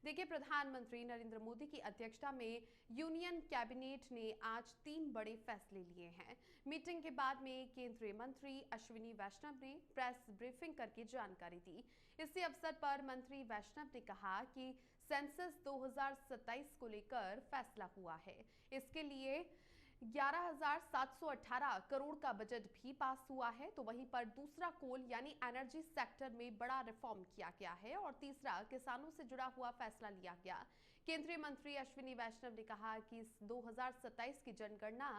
देखिए, प्रधानमंत्री नरेंद्र मोदी की अध्यक्षता में यूनियन कैबिनेट ने आज 3 बड़े फैसले लिए हैं। मीटिंग के बाद में केंद्रीय मंत्री अश्विनी वैष्णव ने प्रेस ब्रीफिंग करके जानकारी दी। इसी अवसर पर मंत्री वैष्णव ने कहा कि सेंसस 2027 को लेकर फैसला हुआ है। इसके लिए 11,718 करोड़ का बजट भी पास हुआ है। तो वहीं पर दूसरा कोल यानी एनर्जी सेक्टर में बड़ा रिफॉर्म किया गया है और तीसरा किसानों से जुड़ा हुआ फैसला लिया गया। केंद्रीय मंत्री अश्विनी वैष्णव ने कहा कि 2027 की जनगणना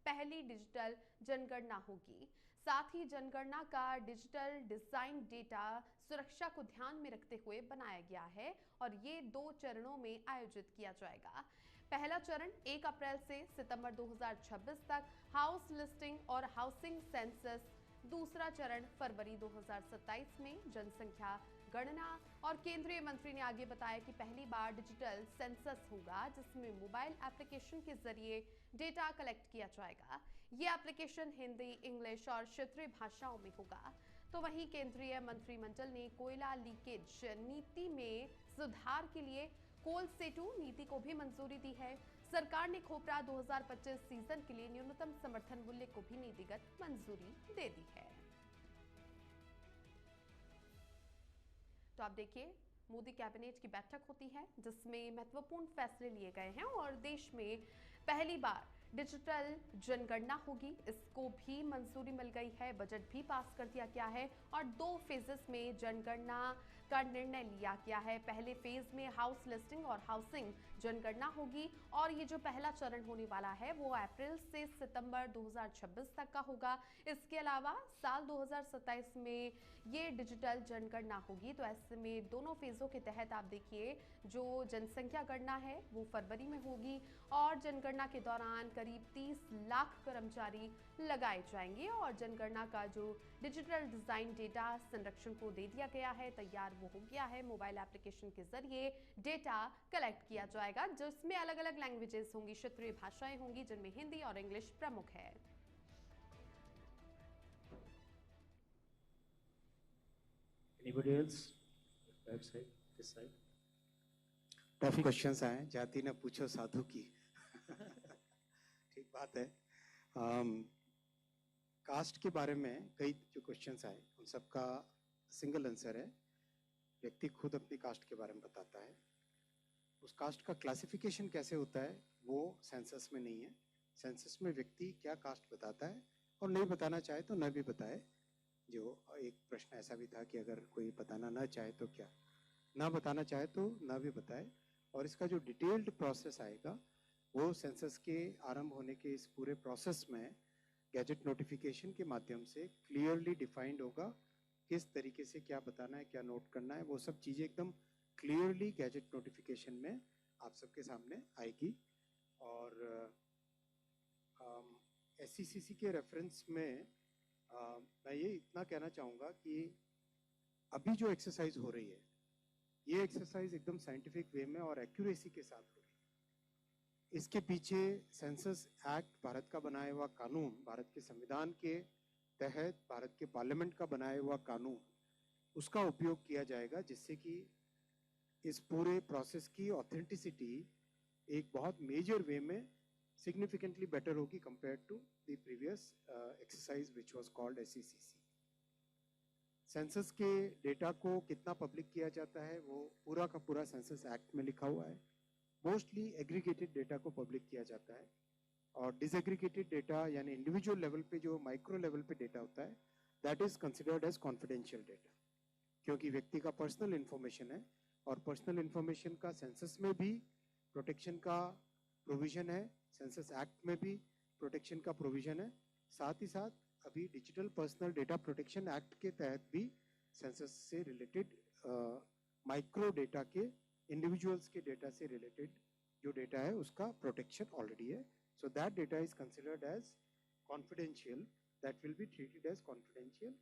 पहली डिजिटल जनगणना होगी। साथ ही जनगणना का डिजिटल डिजाइन डेटा सुरक्षा को ध्यान में रखते हुए बनाया गया है और ये 2 चरणों में आयोजित किया जाएगा। पहला चरण 1 अप्रैल से सितंबर 2026 तक हाउस लिस्टिंग और हाउसिंग सेंसस, दूसरा चरण फरवरी 2027 में जनसंख्या गणना। और केंद्रीय मंत्री ने आगे बताया कि पहली बार डिजिटल सेंसस होगा जिसमें मोबाइल एप्लीकेशन के जरिए डेटा कलेक्ट किया जाएगा। ये एप्लीकेशन हिंदी, इंग्लिश और क्षेत्रीय भाषाओं में होगा। तो वहीं केंद्रीय मंत्रिमंडल ने कोयला लीकेज नीति में सुधार के लिए कोल सेतु नीति को भी मंजूरी दी है। सरकार ने खोपरा 2025 सीजन के लिए न्यूनतम समर्थन मूल्य को भी नीतिगत मंजूरी दे दी है। तो आप देखिए, मोदी कैबिनेट की बैठक होती है जिसमें महत्वपूर्ण फैसले लिए गए हैं और देश में पहली बार डिजिटल जनगणना होगी, इसको भी मंजूरी मिल गई है। बजट भी पास कर दिया गया है और 2 फेजेस में जनगणना का निर्णय लिया गया है। पहले फेज में हाउस लिस्टिंग और हाउसिंग जनगणना होगी और ये जो पहला चरण होने वाला है वो अप्रैल से सितंबर 2026 तक का होगा। इसके अलावा साल 2027 में ये डिजिटल जनगणना होगी। तो ऐसे में दोनों फेजों के तहत आप देखिए, जो जनसंख्या गणना है वो फरवरी में होगी और जनगणना के दौरान करीब 30 लाख कर्मचारी लगाए जाएंगे और जनगणना का जो डिजिटल डिजाइन डेटा संरक्षण को दे दिया गया है, तैयार वो हो गया है। मोबाइल एप्लीकेशन के जरिए डेटा कलेक्ट किया जाएगा जिसमें अलग अलग लैंग्वेजेस होंगी, क्षेत्रीय भाषाएं होंगी जिनमें हिंदी और इंग्लिश प्रमुख है। Anybody else? Left side, this side. Tough questions आए, जाति न पूछो साधु की। ठीक बात है। कास्ट के बारे में कई जो क्वेश्चंस आए उन सबका सिंगल आंसर है, व्यक्ति खुद अपनी कास्ट के बारे में बताता है। उस कास्ट का क्लासिफिकेशन कैसे होता है वो सेंसस में नहीं है। सेंसस में व्यक्ति क्या कास्ट बताता है और नहीं बताना चाहे तो न भी बताए। जो एक प्रश्न ऐसा भी था कि अगर कोई बताना ना चाहे तो क्या, ना बताना चाहे तो ना भी बताए। और इसका जो डिटेल्ड प्रोसेस आएगा वो सेंसस के आरंभ होने के इस पूरे प्रोसेस में गैजेट नोटिफिकेशन के माध्यम से क्लियरली डिफाइंड होगा किस तरीके से क्या बताना है, क्या नोट करना है। वो सब चीज़ें एकदम क्लियरली गैजेट नोटिफिकेशन में आप सबके सामने आएगी। और SCCC के रेफरेंस में मैं ये इतना कहना चाहूँगा कि अभी जो एक्सरसाइज हो रही है ये एक्सरसाइज एकदम साइंटिफिक वे में और एक्यूरेसी के साथ हो रही है। इसके पीछे सेंसस एक्ट, भारत का बनाया हुआ कानून, भारत के संविधान के तहत भारत के पार्लियामेंट का बनाया हुआ कानून, उसका उपयोग किया जाएगा जिससे कि इस पूरे प्रोसेस की ऑथेंटिसिटी एक बहुत मेजर वे में सिग्निफिकेंटली बेटर होगी compared to the previous exercise which was called SCCC। Census के डेटा को कितना पब्लिक किया जाता है वो पूरा का पूरा सेंसस एक्ट में लिखा हुआ है। मोस्टली एग्रीगेटेड डेटा को पब्लिक किया जाता है और डिसएग्रीगेटेड डेटा यानी इंडिविजुअल लेवल पे जो माइक्रो लेवल पे डेटा होता है that is considered as confidential data, क्योंकि व्यक्ति का पर्सनल इंफॉर्मेशन है और पर्सनल इंफॉर्मेशन का सेंसस में भी प्रोटेक्शन का प्रोविजन है, सेंसस एक्ट में भी प्रोटेक्शन का प्रोविजन है। साथ ही साथ अभी digital personal data protection act के तहत भी सेंसस से रिलेटेड माइक्रो डेटा के, इंडिविजुअल्स के डेटा से रिलेटेड जो डेटा है उसका प्रोटेक्शन ऑलरेडी है। So that data is considered as confidential, that will be treated as confidential.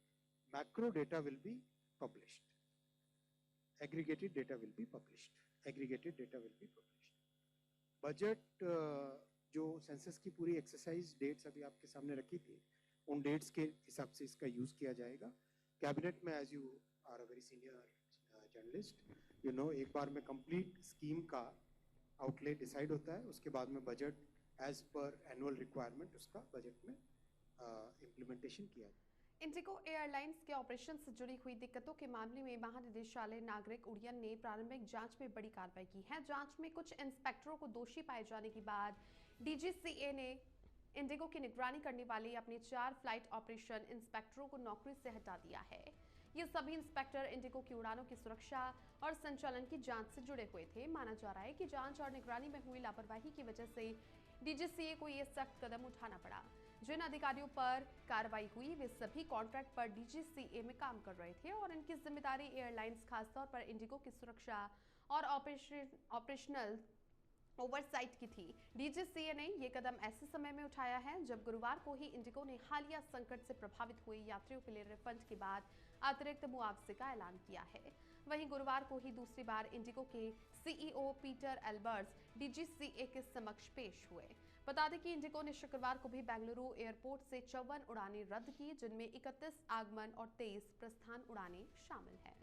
Macro data will be published, aggregated data will be published, aggregated data will be published. Budget जो census की पूरी exercise dates अभी आपके सामने रखी थी उन dates के हिसाब से इसका यूज किया जाएगा। कैबिनेट में, as you are a very senior journalist, एक बार में कंप्लीट स्कीम का आउटले डिसाइड होता है, उसके बाद में budget as per annual requirement उसका बजट में इम्प्लीमेंटेशन किया जाए। इंडिगो एयरलाइंस के ऑपरेशन से जुड़ी हुई दिक्कतों के मामले में महानिदेशालय नागरिक उड्डयन ने प्रारंभिक जांच में बड़ी कार्रवाई की है। जांच में कुछ इंस्पेक्टरों को दोषी पाए जाने के बाद डीजीसीए ने इंडिगो की निगरानी करने वाले अपने 4 फ्लाइट ऑपरेशन इंस्पेक्टरों को नौकरी से हटा दिया है। ये सभी इंस्पेक्टर इंडिगो की उड़ानों की सुरक्षा और संचालन की जांच से जुड़े हुए थे। माना जा रहा है कि जांच और निगरानी में हुई लापरवाही की वजह से डीजीसीए को ये सख्त कदम उठाना पड़ा। जिन अधिकारियों पर कार्रवाई हुई वे सभी कॉन्ट्रैक्ट पर डीजीसीए में काम कर रहे थे और इनकी जिम्मेदारी एयरलाइंस खासतौर पर इंडिगो की सुरक्षा और ऑपरेशनल ओवरसाइट की थी। डीजीसीए ने ये कदम ऐसे समय में उठाया है जब गुरुवार को ही इंडिगो ने हालिया संकट से प्रभावित हुए यात्रियों के लिए रिफंड के बाद अतिरिक्त मुआवजे का ऐलान किया है। वहीं गुरुवार को ही दूसरी बार इंडिगो के सीईओ पीटर एल्बर्ट्स डीजीसीए के समक्ष पेश हुए। बता दें कि इंडिगो ने शुक्रवार को भी बेंगलुरु एयरपोर्ट से 54 उड़ानें रद्द की, जिनमें 31 आगमन और 23 प्रस्थान उड़ानें शामिल हैं।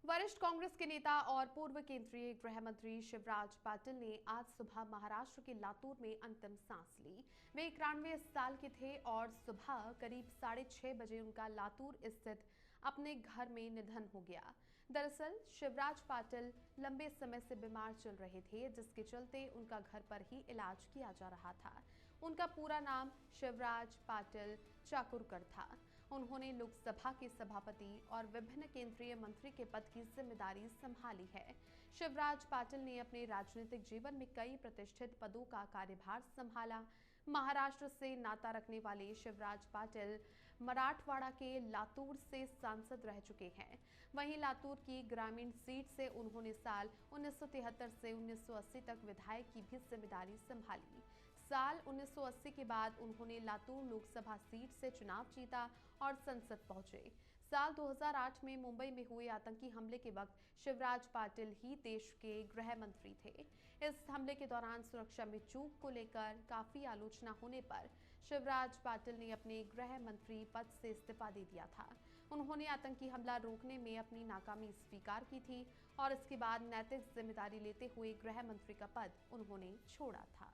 वरिष्ठ कांग्रेस के नेता और पूर्व केंद्रीय गृह मंत्री शिवराज पाटिल ने आज सुबह महाराष्ट्र के लातूर में अंतिम सांस ली। वे 91 साल के थे और सुबह करीब 6:30 बजे उनका लातूर स्थित अपने घर में निधन हो गया। दरअसल शिवराज पाटिल लंबे समय से बीमार चल रहे थे, जिसके चलते उनका घर पर ही इलाज किया जा रहा था। उनका पूरा नाम शिवराज पाटिल चाकुरकर था। उन्होंने लोकसभा के सभापति और विभिन्न केंद्रीय मंत्री के पद की जिम्मेदारी संभाली है। शिवराज पाटिल ने अपने राजनीतिक जीवन में कई प्रतिष्ठित पदों का कार्यभार संभाला। महाराष्ट्र से नाता रखने वाले शिवराज पाटिल मराठवाड़ा के लातूर से सांसद रह चुके हैं। वहीं लातूर की ग्रामीण सीट से उन्होंने साल 1973 से 1980 तक विधायक की भी जिम्मेदारी संभाली। साल 1980 के बाद उन्होंने लातूर लोकसभा सीट से चुनाव जीता और संसद पहुंचे। साल 2008 में मुंबई में हुए आतंकी हमले के वक्त शिवराज पाटिल ही देश के गृह मंत्री थे। इस हमले के दौरान सुरक्षा में चूक को लेकर काफी आलोचना होने पर शिवराज पाटिल ने अपने गृह मंत्री पद से इस्तीफा दे दिया था। उन्होंने आतंकी हमला रोकने में अपनी नाकामी स्वीकार की थी और इसके बाद नैतिक जिम्मेदारी लेते हुए गृह मंत्री का पद उन्होंने छोड़ा था।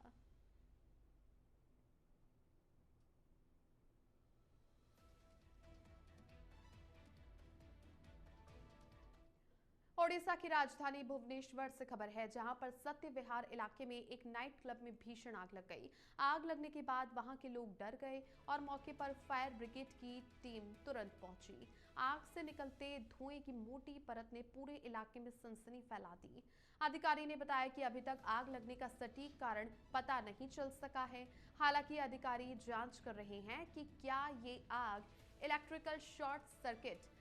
ओडिशा की राजधानी भुवनेश्वर से खबर है, जहां पर सत्य विहार इलाके में एक नाइट क्लब में भीषण आग लग गई। आग लगने के बाद वहां के लोग डर गए और मौके पर फायर ब्रिगेड की टीम तुरंत पहुंची। आग से निकलते धुएं की मोटी परत ने पूरे इलाके में सनसनी फैला दी। अधिकारी ने बताया कि अभी तक आग लगने का सटीक कारण पता नहीं चल सका है। हालांकि अधिकारी जांच कर रहे हैं कि क्या ये आग इलेक्ट्रिकल शॉर्ट सर्किट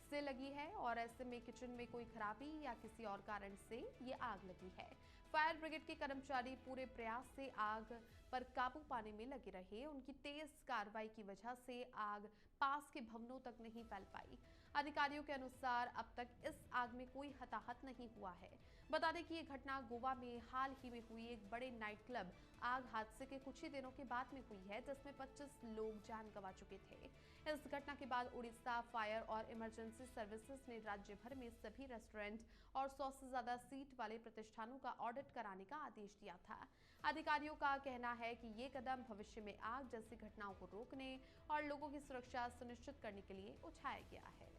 से लगी है और ऐसे में किचन में कोई खराबी या किसी और कारण से ये आग लगी है। फायर ब्रिगेड के कर्मचारी पूरे प्रयास से आग पर काबू पाने में लगे रहे। उनकी तेज कार्रवाई की वजह से आग पास के भवनों तक नहीं फैल पाई। अधिकारियों के अनुसार अब तक इस आग में कोई हताहत नहीं हुआ है। बता दें कि ये घटना गोवा में हाल ही में हुई एक बड़े नाइट क्लब आग हादसे के कुछ ही दिनों के बाद में हुई है, जिसमें 25 लोग जान गंवा चुके थे। इस घटना के बाद उड़ीसा फायर और इमरजेंसी सर्विसेज ने राज्य भर में सभी रेस्टोरेंट और 100 से ज्यादा सीट वाले प्रतिष्ठानों का ऑडिट कराने का आदेश दिया था। अधिकारियों का कहना है कि ये कदम भविष्य में आग जैसी घटनाओं को रोकने और लोगों की सुरक्षा सुनिश्चित करने के लिए उठाया गया है।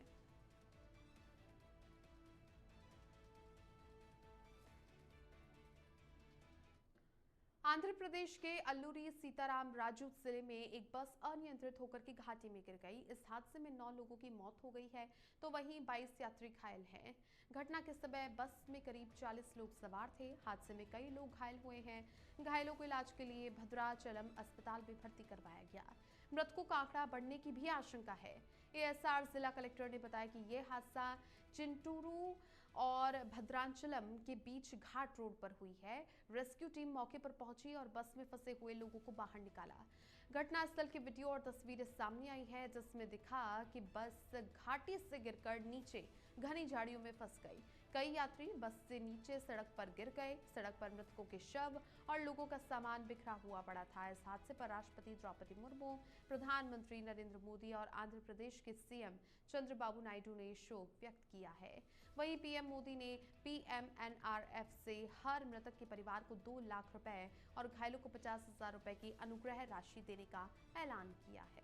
आंध्र प्रदेश के अल्लूरी सीताराम राजू जिले में एक बस अनियंत्रित होकर के घाटी में गिर गई। इस हादसे में 9 लोगों की मौत हो गई है, तो वहीं 22 यात्री घायल हैं। घटना के समय बस में करीब 40 लोग सवार थे। हादसे में कई लोग घायल हुए हैं। घायलों को इलाज के लिए भद्राचलम अस्पताल में भर्ती करवाया गया। मृतकों का आंकड़ा बढ़ने की भी आशंका है। एएसआर जिला कलेक्टर ने बताया कि यह हादसा चिंटूरू और भद्राचलम के बीच घाट रोड पर हुई है। रेस्क्यू टीम मौके पर पहुंची और बस में फंसे हुए लोगों को बाहर निकाला। घटनास्थल की वीडियो और तस्वीरें सामने आई है, जिसमें दिखा कि बस घाटी से गिरकर नीचे घनी झाड़ियों में फंस गई। कई यात्री बस से नीचे सड़क पर गिर गए। सड़क पर मृतकों के शव और लोगों का सामान बिखरा हुआ पड़ा था। इस हादसे पर राष्ट्रपति द्रौपदी मुर्मू, प्रधानमंत्री नरेंद्र मोदी और आंध्र प्रदेश के सीएम चंद्रबाबू नायडू ने शोक व्यक्त किया है। वहीं पीएम मोदी ने पीएमएनआरएफ से हर मृतक के परिवार को 2 लाख रुपए और घायलों को 50,000 रुपए की अनुग्रह राशि देने का ऐलान किया है।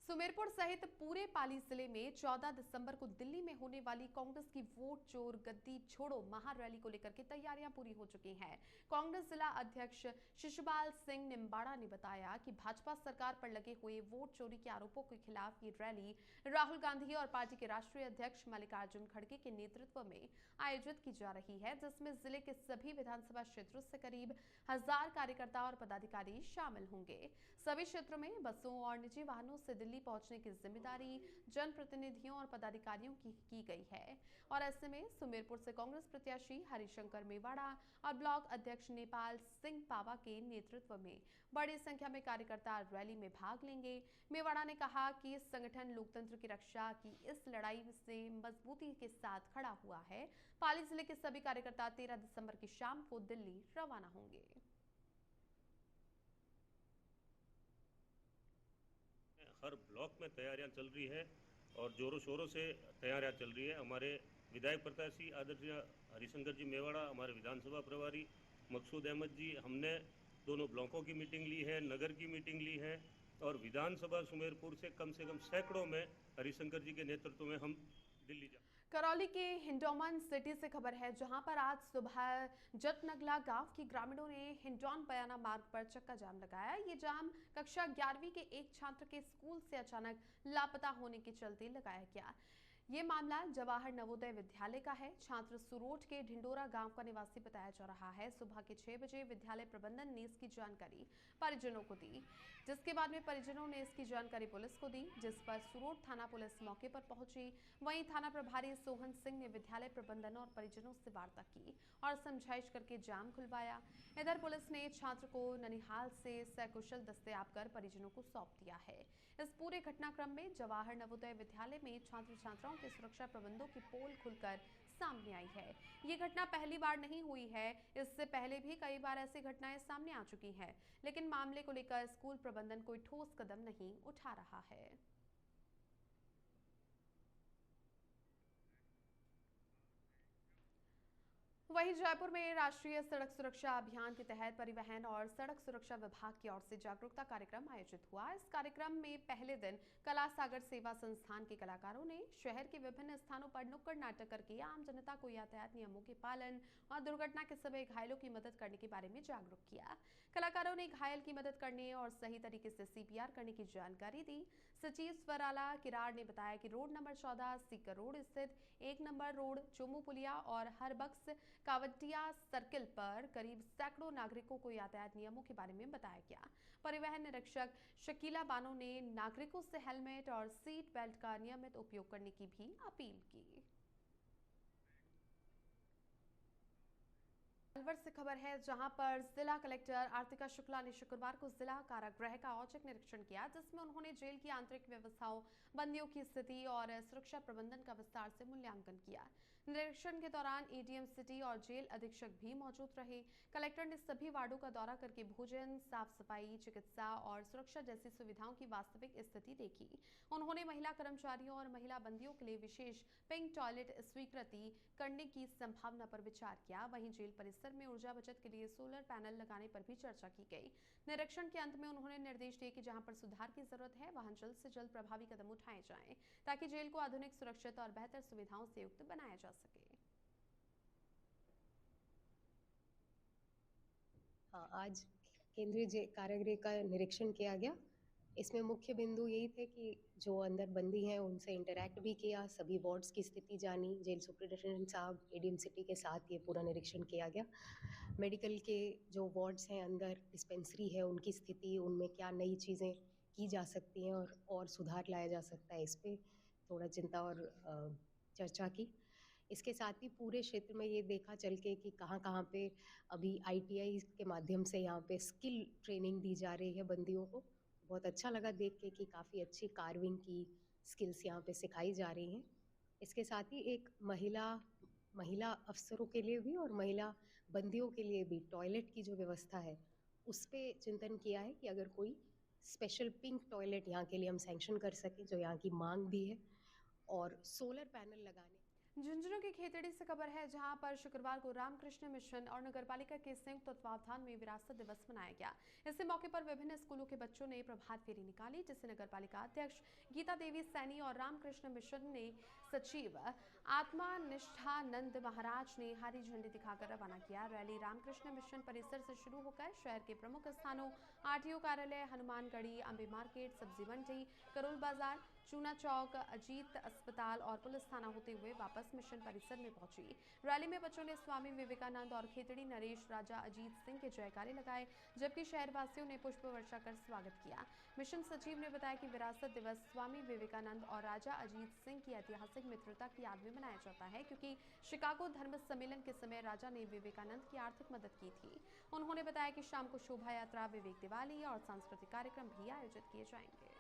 सुमेरपुर सहित पूरे पाली जिले में 14 दिसंबर को दिल्ली में होने वाली कांग्रेस की वोट चोर गद्दी छोड़ो महारैली को लेकर के तैयारियां पूरी हो चुकी हैं। कांग्रेस जिला अध्यक्ष शिशुपाल सिंह निम्बाड़ा ने बताया कि भाजपा सरकार पर लगे हुए वोट चोरी के आरोपों के खिलाफ ये रैली राहुल गांधी और पार्टी के राष्ट्रीय अध्यक्ष मल्लिकार्जुन खड़गे के नेतृत्व में आयोजित की जा रही है, जिसमें जिले के सभी विधानसभा क्षेत्रों से करीब 1000 कार्यकर्ता और पदाधिकारी शामिल होंगे। सभी क्षेत्रों में बसों और निजी वाहनों से दिल्ली पहुंचने की जिम्मेदारी जनप्रतिनिधियों और पदाधिकारियों की गई है और ऐसे में सुमेरपुर से कांग्रेस प्रत्याशी हरिशंकर मेवाड़ा और ब्लॉक अध्यक्ष नेपाल सिंह पावा के नेतृत्व में बड़ी संख्या में कार्यकर्ता रैली में भाग लेंगे। मेवाड़ा ने कहा कि संगठन लोकतंत्र की रक्षा की इस लड़ाई से मजबूती के साथ खड़ा हुआ है। पाली जिले के सभी कार्यकर्ता 13 दिसंबर की शाम को दिल्ली रवाना होंगे। हर ब्लॉक में तैयारियां चल रही है और जोरों शोरों से तैयारियां चल रही है। हमारे विधायक प्रत्याशी आदरणीय हरिशंकर जी मेवाड़ा, हमारे विधानसभा प्रभारी मकसूद अहमद जी, हमने दोनों ब्लॉकों की मीटिंग ली है, नगर की मीटिंग ली है और विधानसभा सुमेरपुर से कम सैकड़ों में हरिशंकर जी के नेतृत्व में हम दिल्ली जा। करौली के हिंडौन सिटी से खबर है, जहां पर आज सुबह जटनगला गांव के ग्रामीणों ने हिंडौन बयाना मार्ग पर चक्का जाम लगाया। ये जाम कक्षा 11वीं के एक छात्र के स्कूल से अचानक लापता होने के चलते लगाया गया। ये मामला जवाहर नवोदय विद्यालय का है। छात्र सुरोट के ढिंडोरा गांव का निवासी बताया जा रहा है। सुबह के 6 बजे विद्यालय प्रबंधन ने इसकी जानकारी परिजनों को दी, जिसके बाद में परिजनों ने इसकी जानकारी पुलिस को दी, जिस पर सुरोट थाना पुलिस मौके पर पहुंची। वहीं थाना प्रभारी सोहन सिंह ने विद्यालय प्रबंधन और परिजनों से वार्ता की और समझाइश करके जाम खुलवाया। इधर पुलिस ने छात्र को ननिहाल से सकुशल दस्तयाब कर परिजनों को सौंप दिया है। इस पूरे घटनाक्रम में जवाहर नवोदय विद्यालय में छात्र छात्राओं के सुरक्षा प्रबंधों की पोल खुलकर सामने आई है। ये घटना पहली बार नहीं हुई है, इससे पहले भी कई बार ऐसी घटनाएं सामने आ चुकी हैं, लेकिन मामले को लेकर स्कूल प्रबंधन कोई ठोस कदम नहीं उठा रहा है। वहीं जयपुर में राष्ट्रीय सड़क सुरक्षा अभियान के तहत परिवहन और सड़क सुरक्षा विभाग की ओर से जागरूकता कार्यक्रम आयोजित हुआ। इस कार्यक्रम में पहले दिन कला सागर सेवा संस्थान के कलाकारों ने शहर के विभिन्न स्थानों पर नुक्कड़ नाटक करके आम जनता को यातायात नियमों के पालन और दुर्घटना के समय घायलों की मदद करने के बारे में जागरूक किया। कलाकारों ने घायल की मदद करने और सही तरीके से CPR करने की जानकारी दी। सचिव स्वराला किरार ने बताया कि रोड नंबर 14 सीकर रोड स्थित 1 नंबर रोड, चोमू पुलिया और हरबक्स कावटिया सर्किल पर करीब सैकड़ों नागरिकों को यातायात नियमों के बारे में बताया गया। परिवहन निरीक्षक शकीला बानो ने नागरिकों से हेलमेट और सीट बेल्ट का नियमित उपयोग करने की भी अपील की। अलवर से खबर है, जहां पर जिला कलेक्टर आर्तिका शुक्ला ने शुक्रवार को जिला कारागृह का औचक निरीक्षण किया, जिसमें उन्होंने जेल की आंतरिक व्यवस्थाओं, बंदियों की स्थिति और सुरक्षा प्रबंधन का विस्तार से मूल्यांकन किया। निरीक्षण के दौरान ADM सिटी और जेल अधीक्षक भी मौजूद रहे। कलेक्टर ने सभी वार्डों का दौरा करके भोजन, साफ सफाई, चिकित्सा और सुरक्षा जैसी सुविधाओं की वास्तविक स्थिति देखी। उन्होंने महिला कर्मचारियों और महिला बंदियों के लिए विशेष पिंक टॉयलेट स्वीकृति करने की संभावना पर विचार किया। वहीं जेल परिसर में ऊर्जा बचत के लिए सोलर पैनल लगाने पर भी चर्चा की गई। निरीक्षण के अंत में उन्होंने निर्देश दिए कि जहां पर सुधार की जरूरत है, वहां जल्द से जल्द प्रभावी कदम उठाए जाएं, ताकि जेल को आधुनिक, सुरक्षित और बेहतर सुविधाओं से युक्त बनाया जा सके। हाँ, आज केंद्रीय कारागृह का निरीक्षण किया गया। इसमें मुख्य बिंदु यही थे कि जो अंदर बंदी हैं उनसे इंटरैक्ट भी किया, सभी वार्ड्स की स्थिति जानी। जेल सुपरिटेंडेंट साहब, ADM सिटी के साथ ये पूरा निरीक्षण किया गया। मेडिकल के जो वार्ड्स हैं अंदर, डिस्पेंसरी है, उनकी स्थिति, उनमें क्या नई चीज़ें की जा सकती हैं और सुधार लाया जा सकता है, इस पर थोड़ा चिंता और चर्चा की। इसके साथ ही पूरे क्षेत्र में ये देखा चल के कि कहाँ पे अभी ITI के माध्यम से यहाँ पे स्किल ट्रेनिंग दी जा रही है बंदियों को, बहुत अच्छा लगा देख के कि काफ़ी अच्छी कार्विंग की स्किल्स यहाँ पे सिखाई जा रही हैं। इसके साथ ही एक महिला अफ़सरों के लिए भी और महिला बंदियों के लिए भी टॉयलेट की जो व्यवस्था है, उस पे चिंतन किया है कि अगर कोई स्पेशल पिंक टॉयलेट यहाँ के लिए हम सैंक्शन कर सकें, जो यहाँ की माँग भी है, और सोलर पैनल लगाने। झुंझुनू की खेतड़ी से खबर है, जहां पर शुक्रवार को रामकृष्ण मिशन और नगरपालिका के संयुक्त तत्वावधान में विरासत दिवस मनाया गया। इस मौके पर विभिन्न स्कूलों के बच्चों ने प्रभात फेरी निकाली, जिसे नगरपालिका अध्यक्ष गीता देवी सैनी और रामकृष्ण मिशन ने सचिव आत्मानिष्ठानंद महाराज ने हरी झंडी दिखाकर रवाना किया। रैली रामकृष्ण मिशन परिसर से शुरू होकर शहर के प्रमुख स्थानों आरटीओ कार्यालय, हनुमानगढ़ी, अम्बे मार्केट, सब्जी मंडी, करोल बाजार, चूना चौक, अजीत अस्पताल और पुलिस थाना होते हुए वापस मिशन परिसर में पहुंची। रैली में बच्चों ने स्वामी विवेकानंद और खेतड़ी नरेश राजा अजीत सिंह के जयकारे लगाए, जबकि शहरवासियों ने पुष्प वर्षा कर स्वागत किया। मिशन सचिव ने बताया कि विरासत दिवस स्वामी विवेकानंद और राजा अजीत सिंह की ऐतिहासिक मित्रता की याद में मनाया जाता है, क्योंकि शिकागो धर्म सम्मेलन के समय राजा ने विवेकानंद की आर्थिक मदद की थी। उन्होंने बताया कि शाम को शोभा यात्रा, विवेक दिवाली और सांस्कृतिक कार्यक्रम भी आयोजित किए जाएंगे।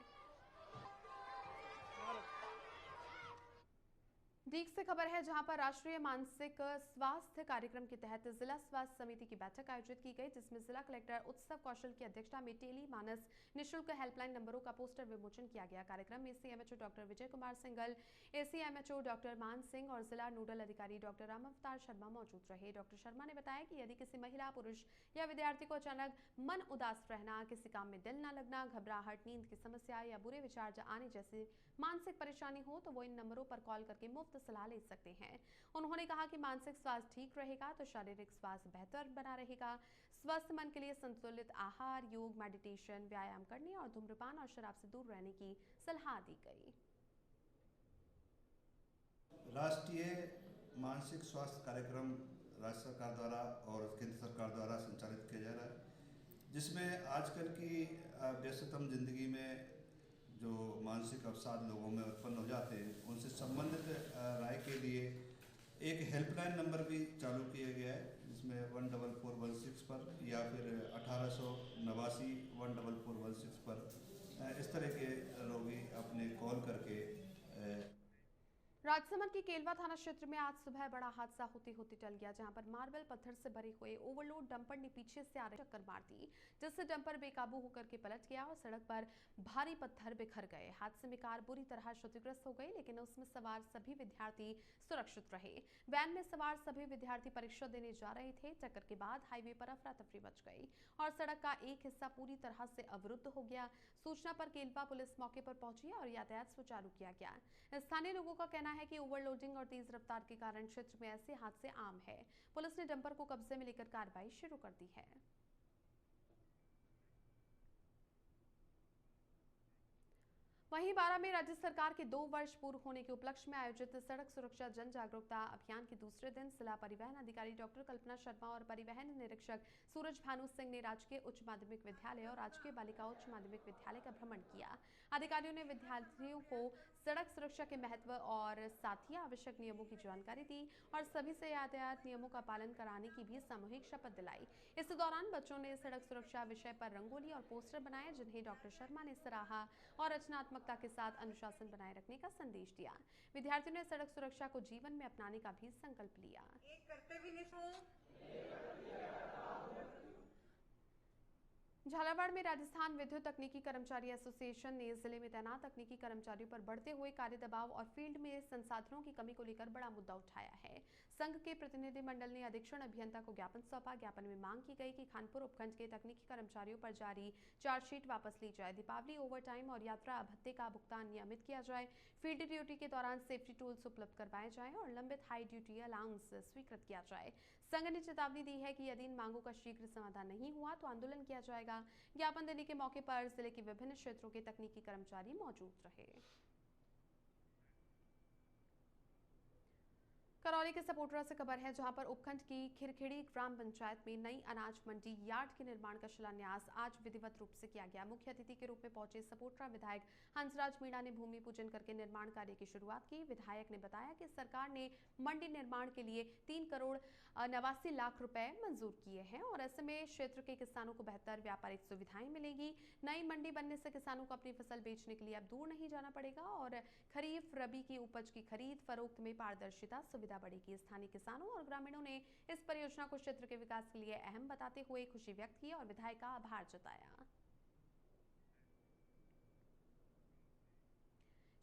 दीग से खबर है, जहां पर राष्ट्रीय मानसिक स्वास्थ्य कार्यक्रम के तहत जिला स्वास्थ्य समिति की बैठक आयोजित की गई, जिसमें जिला कलेक्टर उत्सव कौशल की अध्यक्षता में टेली मानस निःशुल्क हेल्पलाइन नंबरों का पोस्टर विमोचन किया गया। कार्यक्रम में CMHO doctor Vijay Kumar Singhal, ACMHO doctor मान सिंह और जिला नोडल अधिकारी डॉक्टर राम अवतार शर्मा मौजूद रहे। डॉक्टर शर्मा ने बताया कि यदि किसी महिला, पुरुष या विद्यार्थी को अचानक मन उदास रहना, किसी काम में दिल न लगना, घबराहट, नींद की समस्या या बुरे विचार आने जैसी मानसिक परेशानी हो, तो वो इन नंबरों पर कॉल करके मुफ्त सलाह ले सकते हैं। उन्होंने कहा कि मानसिक स्वास्थ्य ठीक रहेगा तो शारीरिक स्वास्थ्य बेहतर बना रहेगा। स्वस्थ मन के लिए संतुलित आहार, योग, मेडिटेशन, व्यायाम करने और धूम्रपान और शराब से दूर रहने की सलाह दी गई। राष्ट्रीय मानसिक स्वास्थ्य कार्यक्रम राज्य सरकार द्वारा और केंद्र सरकार द्वारा संचालित किया जा रहा है, जिसमें आजकल की व्यस्ततम जिंदगी में जो मानसिक अवसाद लोगों में उत्पन्न हो जाते हैं, उनसे संबंधित राय के लिए एक हेल्पलाइन नंबर भी चालू किया गया है, जिसमें 14416 पर या फिर 1889 14416 पर इस तरह के रोगी अपने कॉल करके। राजसमंद के केलवा थाना क्षेत्र में आज सुबह बड़ा हादसा होते होते टल गया, जहां पर मार्बल पत्थर से भरे हुए ओवरलोड डंपर ने पीछे से आ रही टक्कर मार दी, जिससे डंपर बेकाबू होकर के पलट गया और सड़क पर भारी पत्थर बिखर गए। हादसे में कार बुरी तरह क्षतिग्रस्त हो गई, लेकिन उसमें सवार सभी विद्यार्थी सुरक्षित रहे। वैन में सवार सभी विद्यार्थी परीक्षा देने जा रहे थे। टक्कर के बाद हाईवे पर अफरा तफरी मच गई और सड़क का एक हिस्सा पूरी तरह से अवरुद्ध हो गया। सूचना पर केलवा पुलिस मौके पर पहुंची और यातायात सुचारू किया गया। स्थानीय लोगों का कहना है कि ओवरलोडिंग और तेज रफ्तार के कारण क्षेत्र में ऐसे हादसे आम है। पुलिस ने डंपर को कब्जे में लेकर कार्रवाई शुरू कर दी है। वहीं बारा में राज्य सरकार के 2 वर्ष पूर्ण होने के उपलक्ष्य में आयोजित सड़क सुरक्षा जन जागरूकता अभियान के दूसरे दिन जिला परिवहन अधिकारी डॉक्टर कल्पना शर्मा और परिवहन निरीक्षक सूरज भानु सिंह ने राजकीय उच्च माध्यमिक विद्यालय और राजकीय बालिका उच्च माध्यमिक विद्यालय का भ्रमण किया। अधिकारियों ने विद्यार्थियों को सड़क सुरक्षा के महत्व और साथ ही आवश्यक नियमों की जानकारी दी और सभी से यातायात नियमों का पालन कराने की भी सामूहिक शपथ दिलाई। इस दौरान बच्चों ने सड़क सुरक्षा विषय पर रंगोली और पोस्टर बनाए, जिन्हें डॉक्टर शर्मा ने सराहा और रचनात्मकता के साथ अनुशासन बनाए रखने का संदेश दिया। विद्यार्थियों ने सड़क सुरक्षा को जीवन में अपनाने का भी संकल्प लिया। झालावाड़ में राजस्थान विद्युत तकनीकी कर्मचारी एसोसिएशन ने जिले में तैनात तकनीकी कर्मचारियों पर बढ़ते हुए कार्य दबाव और फील्ड में संसाधनों की कमी को लेकर बड़ा मुद्दा उठाया है। संघ के प्रतिनिधि मंडल ने अधीक्षण अभियंता को ज्ञापन सौंपा। ज्ञापन में मांग की गई कि खानपुर उपखंड के तकनीकी कर्मचारियों पर जारी चार्जशीट वापस ली जाए, दीपावली ओवरटाइम और यात्रा भत्ते का भुगतान नियमित किया जाए, फील्ड ड्यूटी के दौरान सेफ्टी टूल्स उपलब्ध करवाए जाए और लंबित हाई ड्यूटी अलाउंस स्वीकृत किया जाए। संघ ने चेतावनी दी है कि यदि इन मांगों का शीघ्र समाधान नहीं हुआ तो आंदोलन किया जाएगा। ज्ञापन देने के मौके पर जिले के विभिन्न क्षेत्रों के तकनीकी कर्मचारी मौजूद रहे। करौली के सपोटरा से खबर है, जहां पर उपखंड की खिरखेड़ी ग्राम पंचायत में नई अनाज मंडी यार्ड के निर्माण का शिलान्यास आज विधिवत रूप से किया गया। मुख्य अतिथि के रूप में पहुंचे सपोटरा विधायक हंसराज मीणा ने भूमि पूजन करके निर्माण कार्य की शुरुआत की। विधायक ने बताया कि सरकार ने मंडी निर्माण के लिए 3 करोड़ 89 लाख रुपए मंजूर किए हैं और ऐसे में क्षेत्र के किसानों को बेहतर व्यापारिक सुविधाएं मिलेगी। नई नई मंडी बनने से किसानों को अपनी फसल बेचने के लिए अब दूर नहीं जाना पड़ेगा और खरीफ रबी की उपज की खरीद फरोख्त में पारदर्शिता सुविधा बढ़ेगी। स्थानीय किसानों और ग्रामीणों ने इस परियोजना को क्षेत्र के विकास के लिए अहम बताते हुए खुशी व्यक्त की और विधायक का आभार जताया।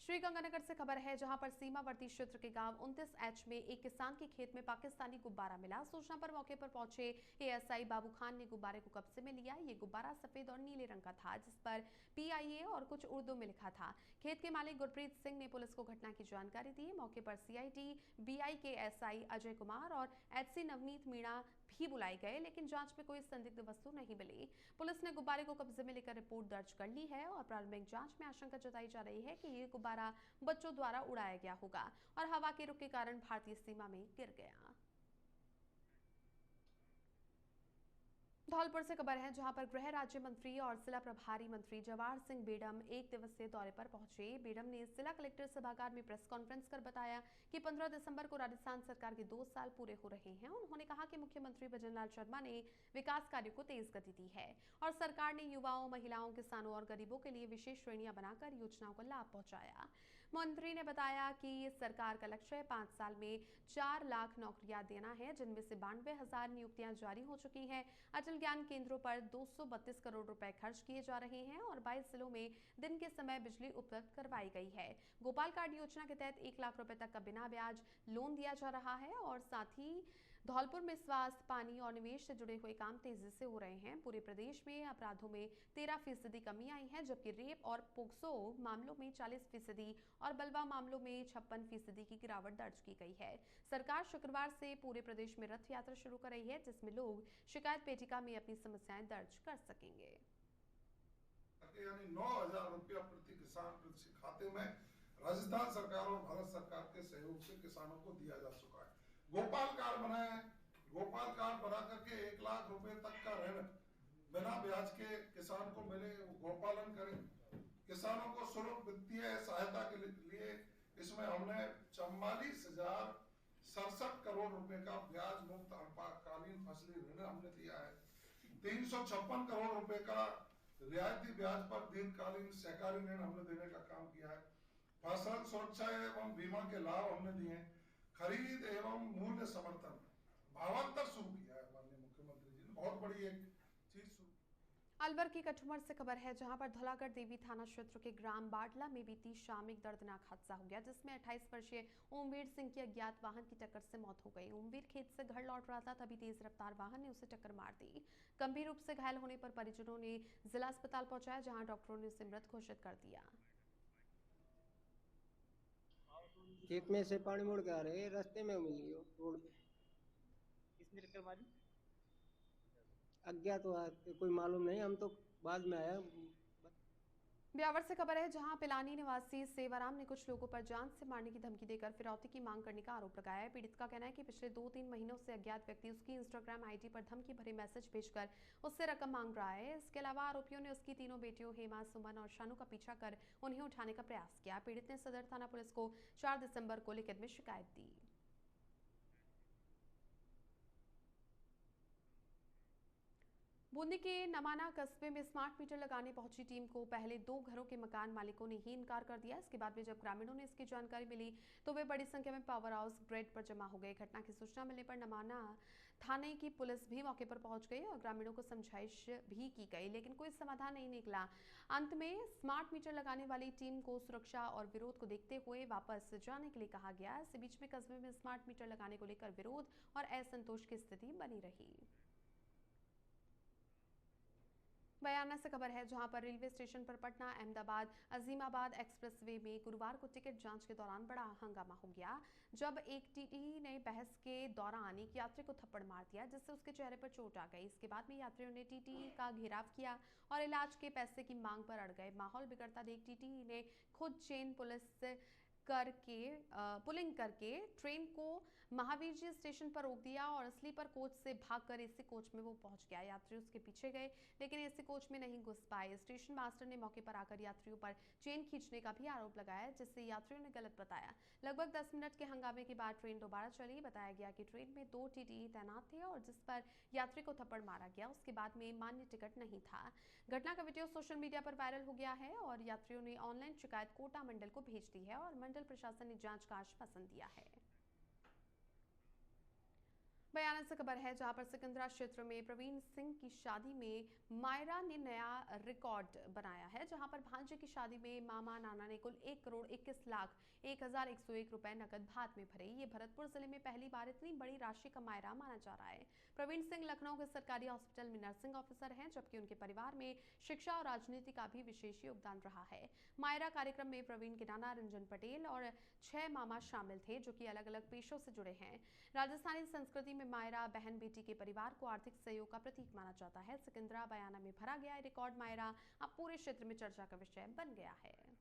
श्रीगंगानगर से खबर है, जहां पर सीमावर्ती क्षेत्र के गांव 29H में एक किसान के खेत में पाकिस्तानी गुब्बारा मिला। सूचना पर मौके पर पहुंचे एएसआई बाबू खान ने गुब्बारे को कब्जे में लिया। ये गुब्बारा सफेद और नीले रंग का था, जिस पर PIA और कुछ उर्दू में लिखा था। खेत के मालिक गुरप्रीत सिंह ने पुलिस को घटना की जानकारी दी। मौके पर CID BI के SI अजय कुमार और HC नवनीत मीणा भी बुलाए गए, लेकिन जांच में कोई संदिग्ध वस्तु नहीं मिली। पुलिस ने गुब्बारे को कब्जे में लेकर रिपोर्ट दर्ज कर ली है और प्रारंभिक जांच में आशंका जताई जा रही है कि ये गुब्बारा बच्चों द्वारा उड़ाया गया होगा और हवा के रुख के कारण भारतीय सीमा में गिर गया। धौलपुर से खबर है, जहां पर गृह राज्य मंत्री और जिला प्रभारी मंत्री जवाहर सिंह बेडम एक दिवसीय दौरे पर पहुंचे। बेडम ने जिला कलेक्टर सभागार में प्रेस कॉन्फ्रेंस कर बताया कि 15 दिसंबर को राजस्थान सरकार के 2 साल पूरे हो रहे हैं। उन्होंने कहा कि मुख्यमंत्री भजनलाल शर्मा ने विकास कार्यों को तेज गति दी है और सरकार ने युवाओं, महिलाओं, किसानों और गरीबों के लिए विशेष श्रेणियां बनाकर योजनाओं का लाभ पहुंचाया। मंत्री ने बताया कि सरकार का लक्ष्य 5 साल में 4 लाख नौकरियां देना है, जिनमें से 92,000 नियुक्तियां जारी हो चुकी हैं। अटल ज्ञान केंद्रों पर 232 करोड़ रुपए खर्च किए जा रहे हैं और 22 जिलों में दिन के समय बिजली उपलब्ध करवाई गई है। गोपाल कार्ड योजना के तहत 1 लाख रुपए तक का बिना ब्याज लोन दिया जा रहा है और साथ ही धौलपुर में स्वास्थ्य, पानी और निवेश से जुड़े हुए काम तेजी से हो रहे हैं। पूरे प्रदेश में अपराधों में 13% कमी आई है, जबकि रेप और पोक्सो मामलों में 40% और बलवा मामलों में 56% की गिरावट दर्ज की गई है। सरकार शुक्रवार से पूरे प्रदेश में रथ यात्रा शुरू कर रही है, जिसमें लोग शिकायत पेटिका में अपनी समस्याएं दर्ज कर सकेंगे। यानी 9,000 रुपया प्रति किसान प्रति खाते में राजस्थान सरकार और भारत सरकार के सहयोग से किसानों को दिया जा चुका है। गोपाल कार्ड बनाया है, गोपाल कार्ड बना करके 1 लाख रुपए तक का ऋण बिना ब्याज के किसान को मिले, वो गोपालन करें। किसानों को सुलभ वित्तीय सहायता के लिए इसमें हमने 44,067 करोड़ रुपए का ब्याज मुक्त अल्पकालीन फसली ऋण हमने दिया है। 356 करोड़ रुपए का रियायती ब्याज पर दीर्घकालीन सहकारी ऋण हमने देने का काम किया है। फसल सुरक्षा एवं बीमा के लाभ हमने दिए हैं। खरीद एवं मूल्य समर्थन भावांतर शुरू किया है माननीय मुख्यमंत्री जी ने, बहुत बड़ी एक चीज शुरू। अलवर की कठुमर से खबर है, जहां पर धौलागढ़ देवी थाना क्षेत्र के ग्राम बाडला में बीती शाम एक दर्दनाक हादसा हो गया, जिसमें 28 वर्षीय ओमवीर सिंह की अज्ञात वाहन की टक्कर से मौत हो गई। ओमवीर खेत से घर लौट रहा था, तभी तेज रफ्तार वाहन ने उसे टक्कर मार दी। गंभीर रूप से घायल होने पर परिजनों ने जिला अस्पताल पहुंचाया, जहां डॉक्टरों ने उसे मृत घोषित कर दिया। खेत में से पानी मोड़ के आ रहे, रास्ते में मिली हो रोड पे। किसने टक्कर मारी? अज्ञात तो कोई मालूम नहीं, हम तो बाद में आया। ब्यावर से खबर है, जहां पिलानी निवासी सेवाराम ने कुछ लोगों पर जान से मारने की धमकी देकर फिरौती की मांग करने का आरोप लगाया है। पीड़ित का कहना है कि पिछले 2-3 महीनों से अज्ञात व्यक्ति उसकी इंस्टाग्राम ID पर धमकी भरे मैसेज भेजकर उससे रकम मांग रहा है। इसके अलावा आरोपियों ने उसकी तीनों बेटियों हेमा, सुमन और शानू का पीछा कर उन्हें उठाने का प्रयास किया। पीड़ित ने सदर थाना पुलिस को 4 दिसंबर को लिखित में शिकायत दी। बूंदी के नमाना कस्बे में स्मार्ट मीटर लगाने पहुंची टीम को पहले 2 घरों के मकान मालिकों ने ही इनकार कर दिया। इसके बाद में जब ग्रामीणों ने इसकी जानकारी मिली तो वे बड़ी संख्या में पावर हाउस ग्रिड पर जमा हो गए। घटना की सूचना मिलने पर नमाना थाने की पुलिस भी मौके पर पहुंच गई और ग्रामीणों को समझाइश भी की गई, लेकिन कोई समाधान नहीं निकला। अंत में स्मार्ट मीटर लगाने वाली टीम को सुरक्षा और विरोध को देखते हुए वापस जाने के लिए कहा गया। इसी बीच में कस्बे में स्मार्ट मीटर लगाने को लेकर विरोध और असंतोष की स्थिति बनी रही। बयाना से खबर है, जहां पर रेलवे स्टेशन पर पटना अहमदाबाद अजीमाबाद एक्सप्रेसवे में गुरुवार को टिकट जांच के दौरान बड़ा हंगामा हो गया, जब एक टीटी ने बहस के दौरान एक यात्री को थप्पड़ मार दिया, जिससे उसके चेहरे पर चोट आ गई। इसके बाद में यात्रियों ने टीटी का घेराव किया और इलाज के पैसे की मांग पर अड़ गए। माहौल बिगड़ता देख टीटी ने खुद चेन पुलिंग करके ट्रेन को महावीर जी स्टेशन पर रोक दिया और स्लीपर कोच से भागकर एसी कोच में वो पहुंच गया। यात्री उसके पीछे गए लेकिन एसी कोच में नहीं घुस पाए। स्टेशन मास्टर ने मौके पर आकर यात्रियों पर चेन खींचने का भी आरोप लगाया, जिससे यात्रियों ने गलत बताया। लगभग 10 मिनट के हंगामे के बाद ट्रेन दोबारा चली। बताया गया कि ट्रेन में 2 टीटी तैनात थे और जिस पर यात्री को थप्पड़ मारा गया उसके बाद में मान्य टिकट नहीं था। घटना का वीडियो सोशल मीडिया पर वायरल हो गया है और यात्रियों ने ऑनलाइन शिकायत कोटा मंडल को भेज दी है और मंडल प्रशासन ने जांच का आश्वासन दिया है। बयाना से खबर है जहां पर सिकंदरा क्षेत्र में प्रवीण सिंह की शादी में मायरा ने नया रिकॉर्ड बनाया है, जहां पर भांजे की शादी में मामा नाना ने कुल 1,21,01,101 रुपए नकद भात में भरे। ये भरतपुर जिले में पहली बार इतनी बड़ी राशि का मायरा माना जा रहा है। प्रवीण सिंह लखनऊ के सरकारी हॉस्पिटल में नर्सिंग ऑफिसर हैं, जबकि उनके परिवार में शिक्षा और राजनीति का भी विशेष योगदान रहा है। मायरा कार्यक्रम में प्रवीण के नाना रंजन पटेल और 6 मामा शामिल थे, जो कि अलग अलग पेशों से जुड़े हैं। राजस्थानी संस्कृति में मायरा बहन बेटी के परिवार को आर्थिक सहयोग का प्रतीक माना जाता है। सिकंदरा बयाना में भरा गया रिकॉर्ड मायरा अब पूरे क्षेत्र में चर्चा का विषय बन गया है।